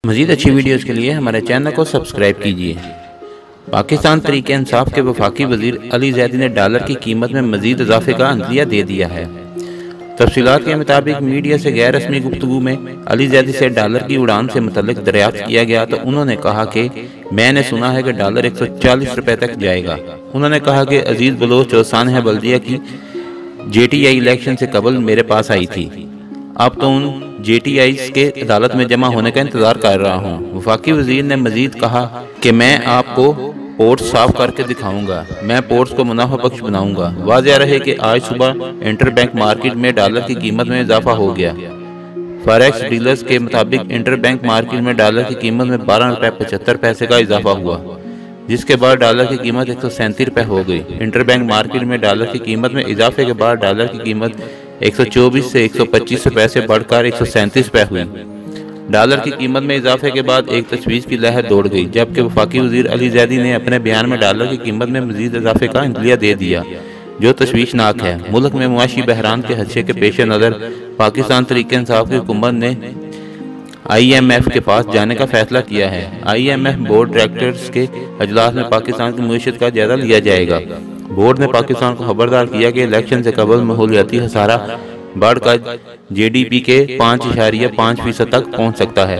मज़ीद अच्छी वीडियोस के लिए हमारे चैनल को सब्सक्राइब कीजिए। पाकिस्तान तहरीक इंसाफ के वफाकी वज़ीर अली ज़ैदी ने डॉलर की कीमत में मज़ीद इजाफे का अंदिया दे दिया है। तफसीलात के मुताबिक मीडिया से गैर रस्मी गुफ्तगू में अली ज़ैदी से डॉलर की उड़ान से मुतल्लिक दरियाफ्त किया गया तो उन्होंने कहा कि मैंने सुना है कि डॉलर 140 रुपये तक जाएगा। उन्होंने कहा कि अजीज़ बलोच और सानह बल्दिया की JTI इलेक्शन से कबल मेरे पास आई थी, अब तो उन JTI के अदालत में जमा होने का इंतजार कर रहा हूँ। वफाकी वजीर ने मजीद कहा कि मैं आपको पोर्ट साफ करके दिखाऊंगा, मैं पोर्ट्स को मुनाफा बख्श बनाऊंगा। वाज़ेह रहे कि आज सुबह इंटरबैंक मार्केट में डॉलर की कीमत में इजाफा हो गया। फॉरेक्स डीलर्स के मुताबिक इंटरबैंक मार्केट में डॉलर की कीमत में 12.75 रुपये का इजाफा हुआ, जिसके बाद डॉलर की कीमत 137 रुपये हो गई। इंटरबैंक मार्केट में डॉलर की कीमत में इजाफे के बाद डॉलर की कीमत 124 से 125 रुपये से बढ़कर 137 रुपये हुई। डॉलर की कीमत में इजाफे के बाद एक तशवीश की लहर दौड़ गई, जबकि वफाकी वज़ीर अली ज़ैदी ने अपने बयान में डॉलर की कीमत में मज़ीद इजाफे का इंतलिया दे दिया, जो तशवीशनाक है। मुल्क में मुआशी बहरान के खदशे के पेश नज़र पाकिस्तान तहरीक इंसाफ की हुकूमत ने IMF के पास जाने का फैसला किया है। IMF बोर्ड डायरेक्टर्स के अजलास में पाकिस्तान की मईशत का जायजा लिया जाएगा। बोर्ड ने पाकिस्तान को खबरदार किया कि इलेक्शन से कबल माहौलियाती खसारा बढ़कर GDP के 5.5% तक पहुँच सकता है।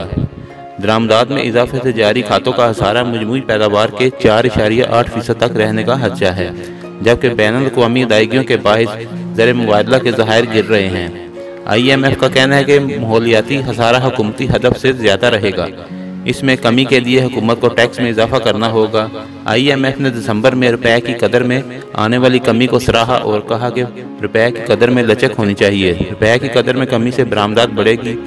दरामदात में इजाफे से जारी खातों का खसारा मजमूई पैदावार के 4.8% तक रहने का खदशा है, जबकि बैनुल-अक़वामी अदायगियों के बाइस ज़र मुबादला के ज़खायर गिर रहे हैं। IMF का कहना है कि माहौलियाती खसारा हुकूमती हदफ से ज़्यादा रहेगा। इसमें कमी के लिए हुकूमत को टैक्स में इजाफा करना होगा। IMF ने दिसंबर में रुपए की कदर में आने वाली कमी को सराहा और कहा कि रुपए की कदर में लचक होनी चाहिए। रुपए की कदर में कमी से बरामदात बढ़ेगी।